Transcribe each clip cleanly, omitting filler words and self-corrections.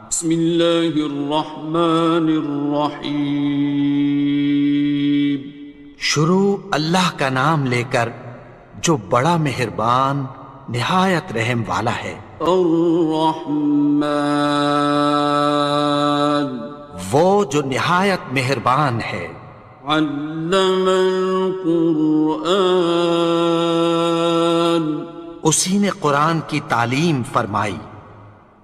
بسم اللہ الرحمن الرحیم۔ شروع اللہ کا نام لے کر جو بڑا مہربان نہایت رحم والا ہے۔ الرحمن، وہ جو نہایت مہربان ہے۔ علم القرآن، اسی نے قرآن کی تعلیم فرمائی۔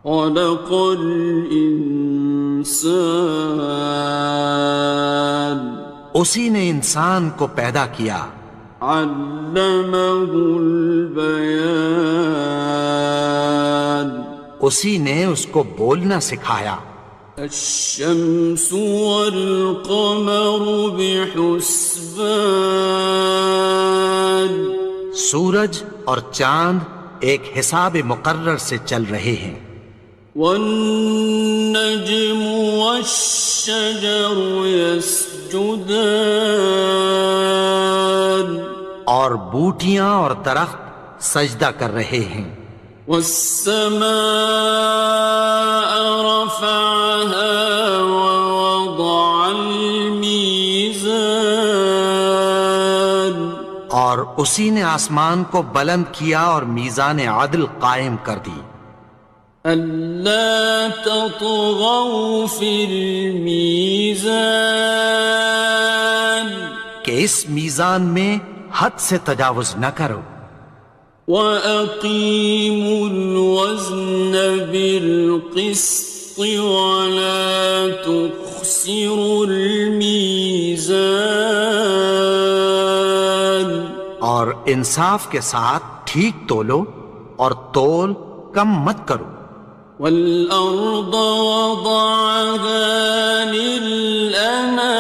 خلق الانسان، اسی نے انسان کو پیدا کیا۔ علمہ البیان، اسی نے اس کو بولنا سکھایا۔ الشمس والقمر بحسبان، سورج اور چاند ایک حساب مقرر سے چل رہے ہیں۔ والنجم والشجر يسجدان، اور بوٹیاں اور درخت سجدہ کر رہے ہیں۔ والسماء رفعها ووضع الميزان، اور اسی نے آسمان کو بلند کیا اور میزان عدل قائم کر دی۔ ألا تطغوا في الميزان، کہ اس میزان میں حد سے تجاوز نہ کرو۔ وَأَقِيمُوا الْوَزْنَ بِالْقِسْطِ وَلَا تُخْسِرُوا الْمِيزَانَ، اور انصاف کے ساتھ ٹھیک تولو اور تول کم مت کرو۔ وَالْأَرْضَ وَضَعَهَا لِلْأَنَامِ،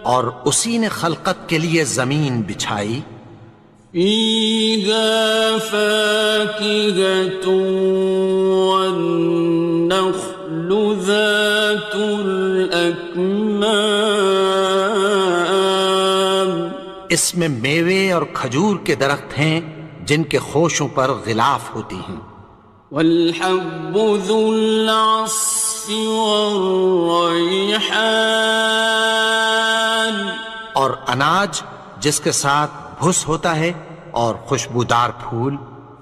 اور اسی نے خلقت کے لیے زمین بچھائی۔ فِيهَا فَاكِهَةٌ وَالنَّخْلُ ذَاتُ الْأَكْمَامِ، اس میں میوے اور کھجور کے درخت ہیں جن کے خوشوں پر غلاف ہوتی ہیں۔ وَالْحَبُّ ذُو الْعَصْفِ وَالرَّيْحَانِ، اور اناج جس کے ساتھ بھس ہوتا ہے اور خوشبودار پھول۔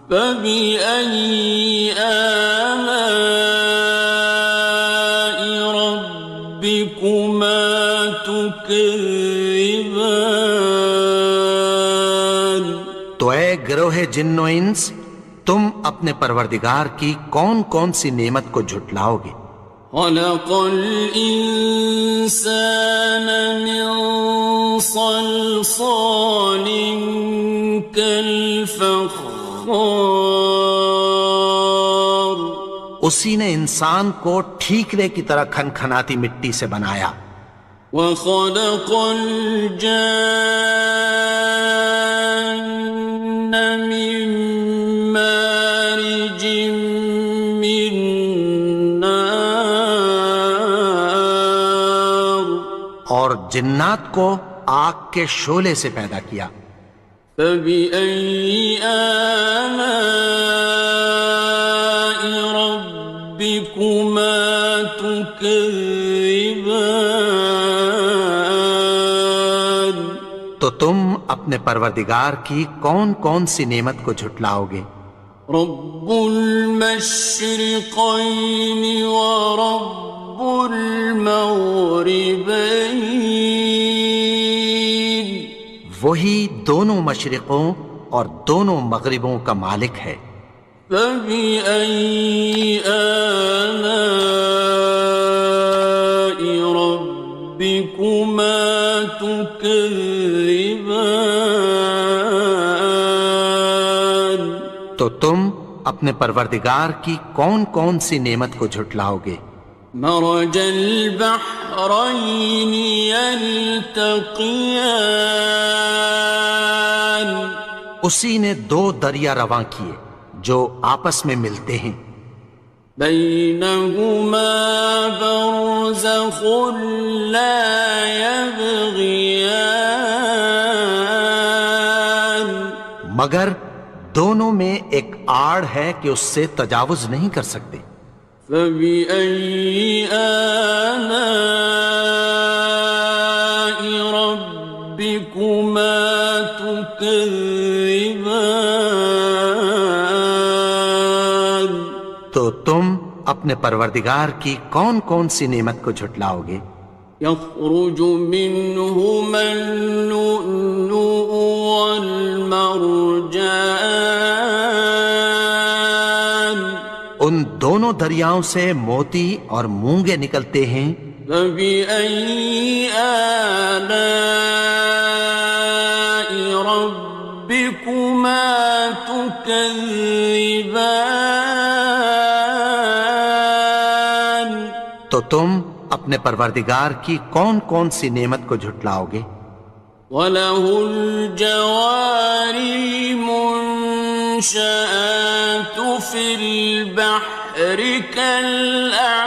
فَبِأَيِّ آلَاءِ رَبِّكُمَا تُكَذِّبَانِ، تو اے گروہ جن و انس، تم اپنے پروردگار کی کون کون سی نعمت کو جھٹلاؤ گے؟ خَلَقَ الْإِنسَانَ مِنْ صَلْصَالٍ كَالْفَخَّارِ، اسی نے انسان کو ٹھیکرے کی طرح کھنکھناتی مٹی سے بنایا۔ وَخَلَقَ الْجَانَّ مِن مَّارِجٍ مِّن نَّارٍ، اور جنات کو آگ کے شعلے سے پیدا کیا۔ فَبِأَيِّ آلَاءِ رَبِّكُمَا تُكَذِّبَانِ، تو تم اپنے پروردگار کی کون کون سی نعمت کو جھٹلاؤ گے؟ رب المشرقين ورب المغربين، وہی دونوں مشرقوں اور دونوں مغربوں کا مالک ہے۔ فَبِأَيِّ آلَاءِ رَبِّكُمَا تُكَذِّبَانِ، تو تم اپنے پروردگار کی کون کون سی نعمت کو جھٹلاؤ گے؟ مرج البحرين يلتقيان، اسی نے دو دریا رواں کیے جو آپس میں ملتے ہیں۔ بينهما برزخ لا يبغيان، مگر دونوں میں ایک آڑ ہے کہ اس سے تجاوز نہیں کر سکتے۔ فبأي آلاء ربكما تكذبان؟ تو تم اپنے پروردگار کی کون کون سی نعمت کو جھٹلاؤ گے؟ يخرج منهما اللؤلؤ والمرجان ان دونوں دریاؤں سے موتی اور مونگے نکلتے ہیں۔ فبأي آلاء ربكما تكذبان؟ تو تم اپنے پروردگار کی کون کون سی نعمت کو جھٹلاؤ گے؟ وَلَهُ الْجَوَارِ الْمُنشَآتُ فِي الْبَحْرِ كَالْأَعْلَامِ،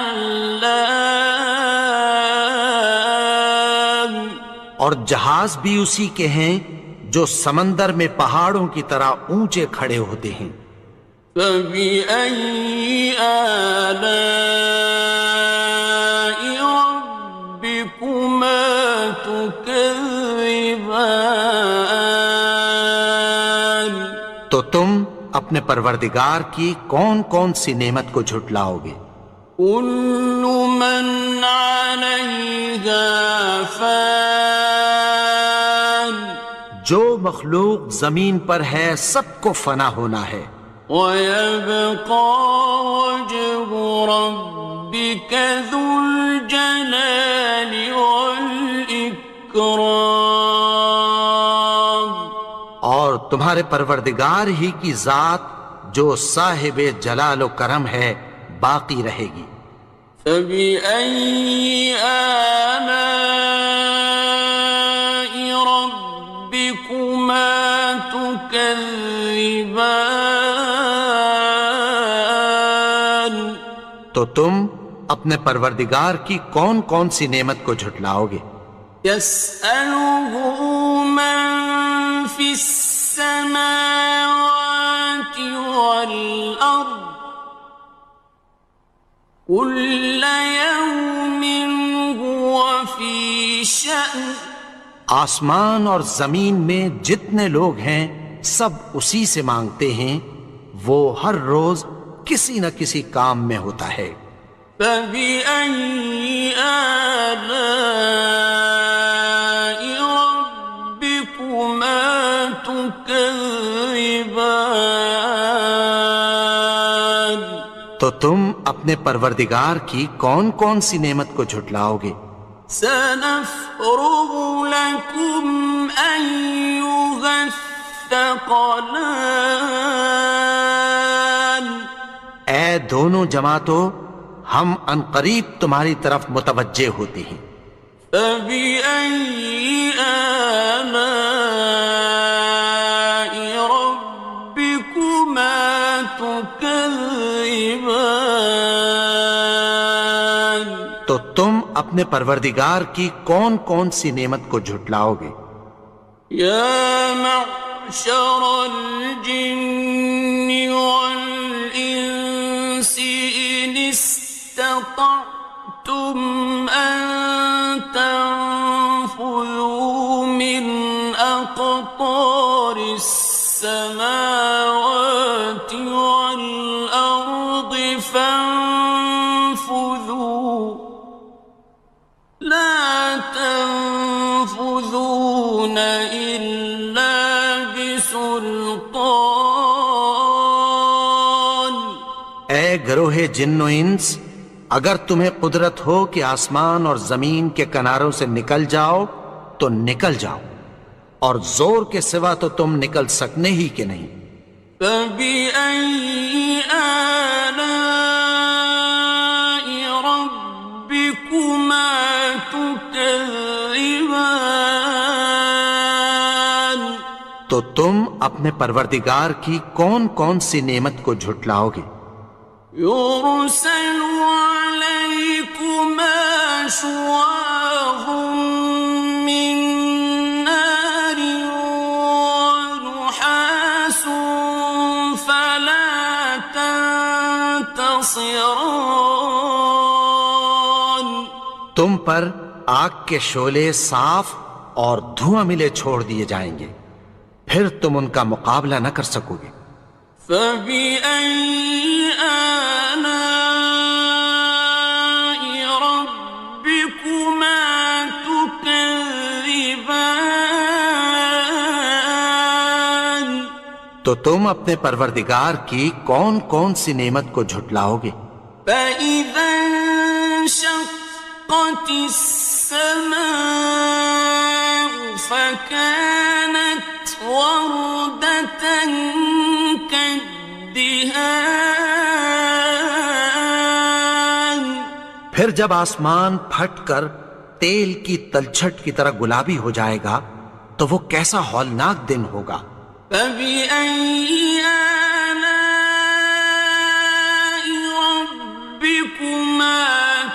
اور جہاز بھی اسی کے ہیں جو سمندر میں پہاڑوں کی طرح اونچے کھڑے ہوتے ہیں۔ فَبِأَيِّ آلَاءِ رَبِّكُمَا تُكَذِّبَانِ؟ تو تم اپنے پروردگار کی کون کون سی نعمت کو جھٹلاؤ گے؟ كُلُّ مَنْ عَلَيْهَا فَانٍ، جو مخلوق زمین پر ہے سب کو فنا ہونا ہے۔ وَيَبْقَى وَجْهُ رَبِّكَ ذُو الْجَلَالِ وَالْإِكْرَامِ، اور تمہارے پروردگار ہی کی ذات جو صاحب جلال و کرم ہے باقی رہے گی۔ فَبِأَيِّ آلَاءِ رَبِّكُمَا تُكَذِّبَانِ؟ تو تم اپنے پروردگار کی کون کون سی نعمت کو جھٹلاؤ گے؟ يَسْأَلُهُ مَن فِي السَّمَاوَاتِ وَالْأَرْضِ كُلَّ يَوْمٍ هُوَ فِي شَأْنٍ، آسمان اور زمین میں جتنے لوگ ہیں سب اسی سے مانگتے ہیں، وہ ہر روز کسی نہ کسی کام میں ہوتا ہے۔ فَبِأَيِّ آلَاءِ رَبِّكُمَا تُكَذِّبَانِ؟ تو تم اپنے پروردگار کی کون کون سی نعمت کو جھٹلاؤ گے؟ سَنَفْرُغُ لَكُمْ أَيُّهَ الثَّقَلَانِ، اے دونوں جماعتوں، ہم عنقریب تمہاری طرف متوجہ ہوتے ہیں۔ فَبِأَيِّ آلَاءِ رَبِّكُمَا تُكَذِّبَانِ؟ تو تم اپنے پروردگار کی کون کون سی نعمت کو جھٹلاؤ گے؟ يَا مَعْشَرَ الْجِنِّ وَالْإِنسِ إِنِ اسْتَطَعْتُمْ أَن تَنفُذُوا مِنْ أَقْطَارِ السَّمَاوَاتِ وَالْأَرْضِ فَانفُذُوا لَا تَنفُذُونَ إِلَّا بِسُلْطَانٍ۔ اے گروہ جن و انس، اگر تمہیں قدرت ہو کہ آسمان اور زمین کے کناروں سے نکل جاؤ تو نکل جاؤ، اور زور کے سوا تو تم نکل سکنے ہی کہ نہیں۔ فَبِأَيِّ آلَاءِ رَبِّكُمَا تُكَذِّبَانِ؟ تو تم اپنے پروردگار کی کون کون سی نعمت کو جھٹلاؤ گے؟ يُرْسَلُ عَلَيْكُمَا شُوَاظٌ مِّن نَّارٍ وَنُحَاسٌ خاصران. تم پر آگ کے شعلے صاف اور دھواں ملے چھوڑ دیے جائیں گے، پھر تم ان کا مقابلہ نہ کر سکو گے۔ فبأي آلاء ربكما تكذبان. تو تم اپنے پروردگار کی کون کون سی نعمت کو جھٹلاؤ گے؟ فإذا انشقت السماء فكانت وردة كالدهان. پھر جب آسمان پھٹ کر تیل کی تلچھٹ کی طرح گلابی ہو جائے گا تو وہ کیسا ہولناک دن ہوگا۔ فبأي آلاء ربكما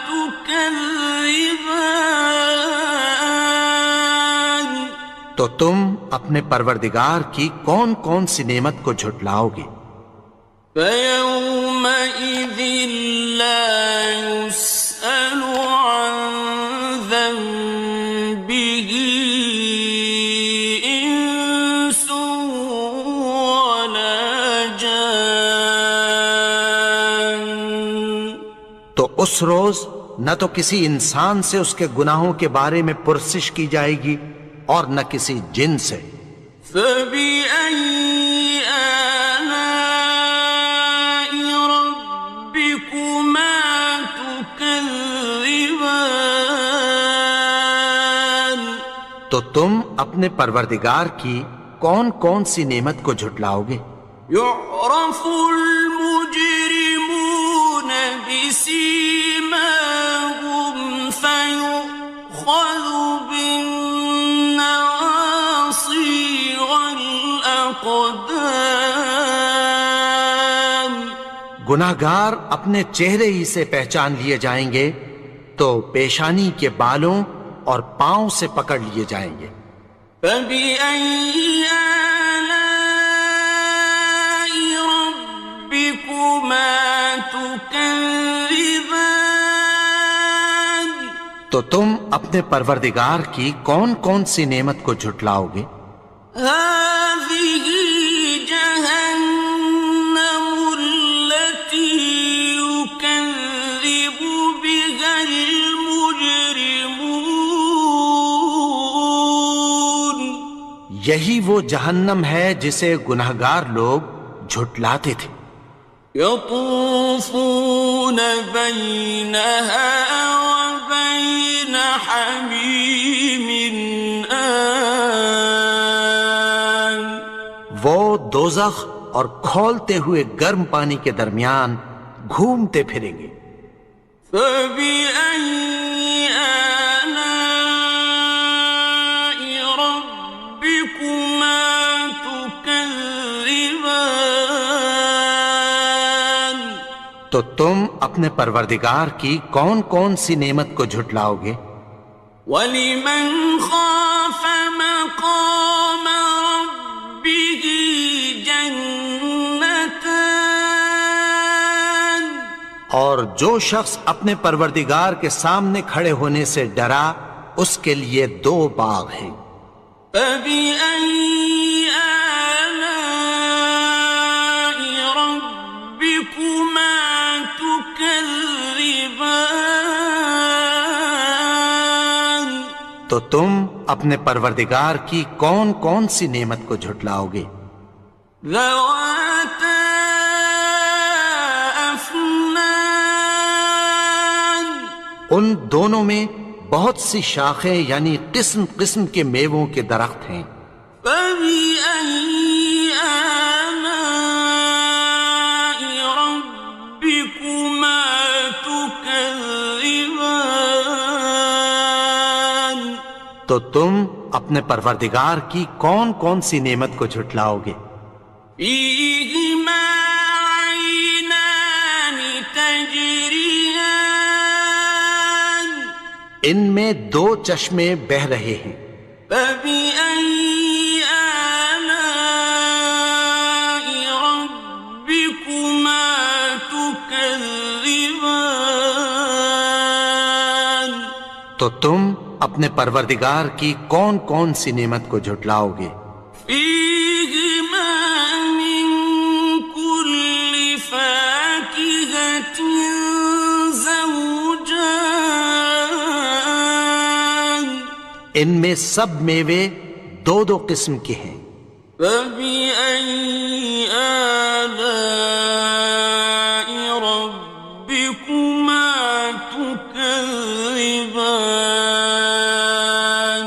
تكذبان. تو تم اپنے پروردگار کی کون کون سی نعمت کو جھٹلاؤ گے؟ فيومئذ لا يسأل عن ذنبه إنس ولا جان. تو اس روز نہ تو کسی انسان سے اس کے گناہوں کے بارے میں پرسش کی جائے گی اور نہ کسی جن سے۔ فبأي آلاء ربكما تكذبان. تو تم اپنے پروردگار کی کون کون سی نعمت کو جھٹلاؤ گے؟ يعرف المجرمون بسيماهم فيؤخذ بالنواصي والأقدام. گناہگار اپنے چہرے ہی سے پہچان لیے جائیں گے تو پیشانی کے بالوں اور پاؤں سے پکڑ لیے جائیں گے۔ فبأي آلاء ربكما تكذبان. تو تم اپنے پروردگار کی کون کون سی نعمت کو جھٹلاؤ گے؟ هذه جهنم التي يكذب بها المجرمون. یہی وہ جہنم ہے جسے گناہگار لوگ جھٹلاتے تھے۔ يطوفون بينها وبين حميم آن. وہ دوزخ اور کھولتے ہوئے گرم پانی کے درمیان گھومتے پھریں گے۔ فبأي آلاء ربكما تكذبان. تو تم اپنے پروردگار کی کون کون سی نعمت کو جھٹلاؤ گے؟ وَلِمَنْ خَافَ مَقَامَ رَبِّهِ جَنَّتَانِ. اور جو شخص اپنے پروردگار کے سامنے کھڑے ہونے سے ڈرا اس کے لیے دو باغ ہیں۔ فَبِأَيِّ آلَاءِ رَبِّكُمَا تُكَذِّبَانِ. تو تم اپنے پروردگار کی کون کون سی نعمت کو جھٹلاؤ گے؟ ذَوَاتَا أَفْنَانٍ. ان دونوں میں بہت سی شاخیں یعنی قسم قسم کے میووں کے درخت ہیں۔ فَبِأَيِّ آلَاءِ رَبِّكُمَا تُكَذِّبَانِ. تو تم اپنے پروردگار کی کون کون سی نعمت کو جھٹلاؤ گے؟ فِيهِمَا عَيْنَانِ تَجْرِيَانِ. ان میں دو چشمے بہہ رہے ہیں۔ فَبِأَيِّ آلَاءِ رَبِّكُمَا تُكَذِّبَانِ. تكذبان تو تم اپنے پروردگار کی کون کون سی نعمت کو جھٹلاؤ گے؟ فيهما من كل فاكهة زوجان ان میں سب میوے دو دو قسم کے ہیں۔ فبأي آلاء ربكما تكذبان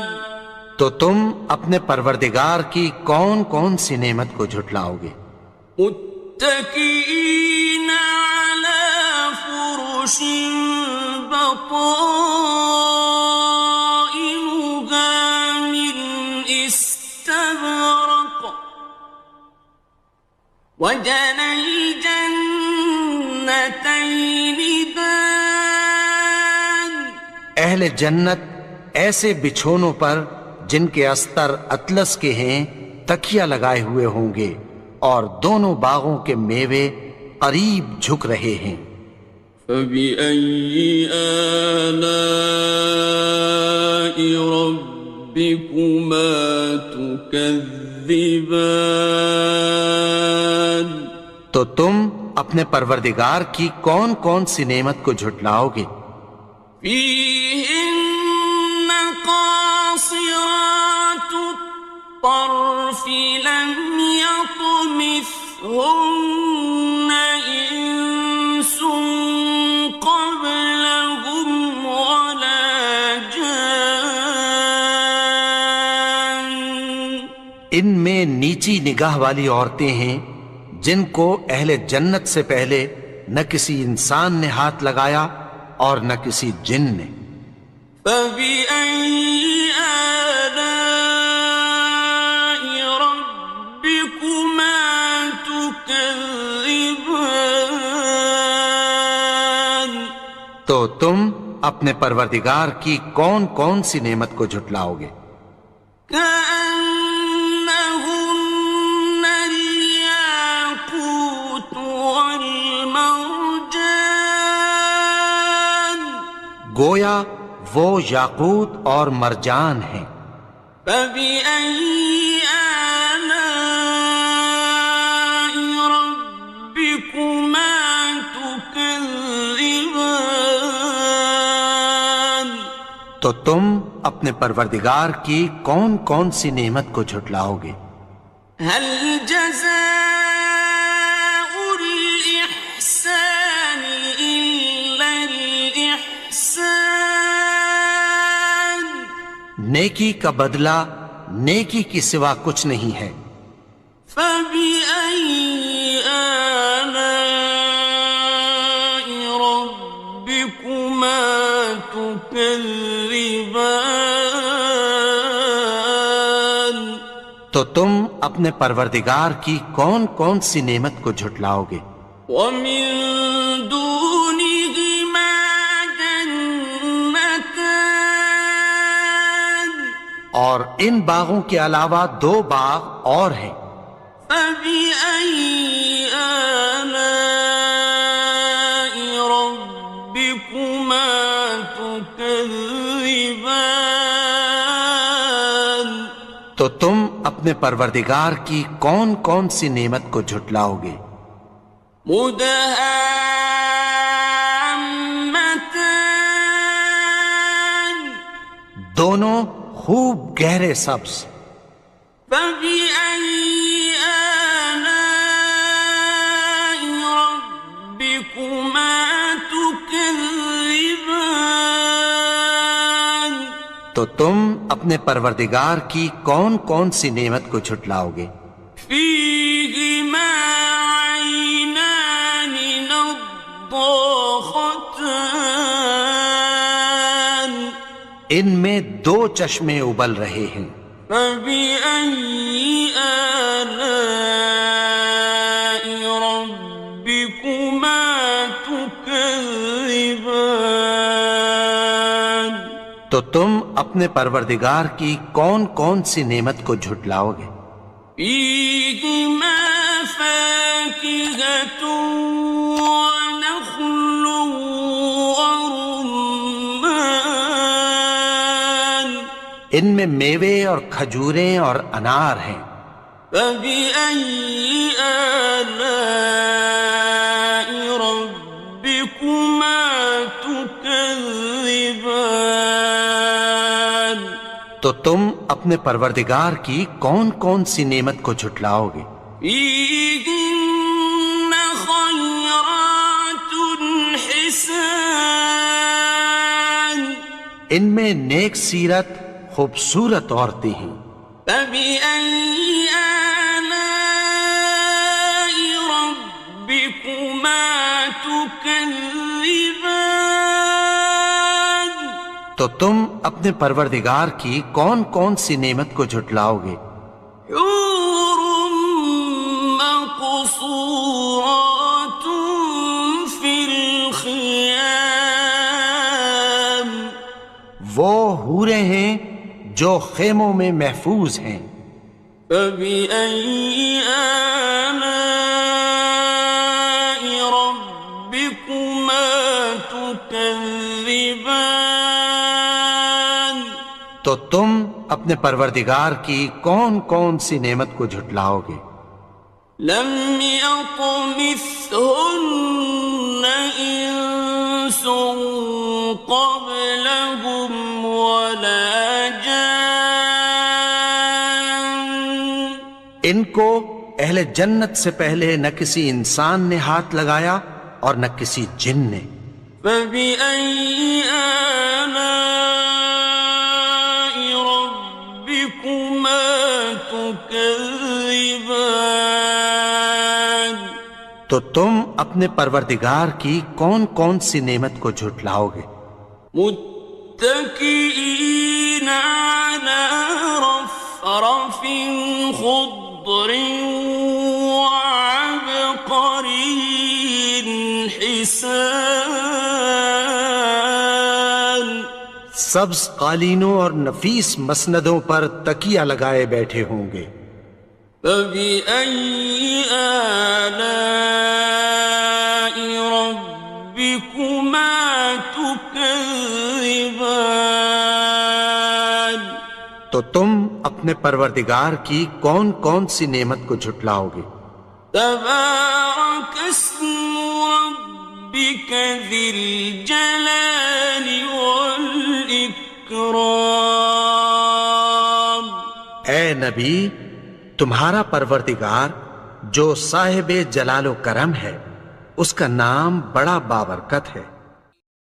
تو تم اپنے پروردگار کی کون کون سی نعمت کو جھٹلاؤ گے؟ متكئين على فرش بطائنها من استبرق وجنى الجنتين دان اہل جنت ایسے بچھونوں پر جن کے استر اطلس کے ہیں تکیہ لگائے ہوئے ہوں گے، اور دونوں باغوں کے میوے قریب جھک رہے ہیں۔ فبأي آلاء ربكما تكذبان تو تم اپنے پروردگار کی کون کون سی نعمت کو جھٹلاؤ گے؟ فيهن قاصرات الطرف لم يطمثهن إنس قبلهم ولا جان ان میں نیچی نگاہ والی عورتیں ہیں جن کو اہل جنت سے پہلے نہ کسی انسان نے ہاتھ لگایا اور نہ کسی جن نے۔ فبأي آلاء ربكما تكذبان تو تم اپنے پروردگار کی کون کون سی نعمت کو جھٹلاؤ گے؟ كأنهن الياقوت والمرجان گویا وہ یاقوت اور مرجان ہیں۔ فبأي آلاء ربكما تكذبان تو تم اپنے پروردگار کی کون کون سی نعمت کو جھٹلاؤ گے؟ هل جزاء الإحسان إلا الإحسان نیکی کا بدلہ نیکی کی سوا کچھ نہیں ہے۔ فبأي آلاء ربكما تكذبان تو تم اپنے پروردگار کی کون کون سی نعمت کو جھٹلاؤ گے؟ ومن دونهما جنتان اور ان باغوں کے علاوہ دو باغ اور ہیں۔ فبأي آلاء ربكما تكذبان تو تم اپنے پروردگار کی کون کون سی نعمت کو جھٹلاؤ گے؟ مدهامتان دونوں خوب گہرے سبز۔ فبأي آلاء ربكما تكذبان تو تم اپنے پروردگار کی کون کون سی نعمت کو جھٹلاؤ گے؟ فيهما عينان نضاختان ان میں دو چشمے ابل رہے ہیں۔ فبأي آلاء ربكما تكذبان تو تم اپنے پروردگار کی کون کون سی نعمت کو جھٹلاؤ گے؟ فيهما فاكهة ونخل ان میں میوے اور کھجوریں اور انار ہیں۔ فبأي آلاء ربكما تكذبان؟ تو تم اپنے پروردگار کی کون کون سی نعمت کو جھٹلاؤ گے؟ فيهن خيرات حسان، ان میں نیک سیرت خوبصورت عورتیں ہیں۔ فبأي آلاء ربكما تكذبان؟ تو تم اپنے پروردگار کی کون کون سی نعمت کو جھٹلاؤ گے؟ حور مقصورات في الخيام، وہ حوریں ہیں جو خیموں میں محفوظ ہیں۔ فبأي آلاء ربكما تكذبان؟ تو تم اپنے پروردگار کی کون کون سی نعمت کو جھٹلاؤ گے؟ لم يطمثهن إنس قبلهم ولا جان، ان کو اہل جنت سے پہلے نہ کسی انسان نے ہاتھ لگایا اور نہ کسی جن نے۔ فبأي آلاء ربكما تكذبان؟ تو تم اپنے پروردگار کی کون کون سی نعمت کو جھٹلاؤ گے؟ متكئين على رفرف خضر وعبقري حسان، سبز قالینوں اور نفیس مسندوں پر تکیہ لگائے بیٹھے ہوں گے۔ فبأي آلاء ربكما تكذبان؟ تو تم اپنے پروردگار کی کون کون سی نعمت کو جھٹلاؤ گے؟ تبارك اسم ربك ذي الجلال والإكرام۔ اے نبی، تمہارا پروردگار جو صاحب جلال و کرم ہے، اس کا نام بڑا بابرکت ہے۔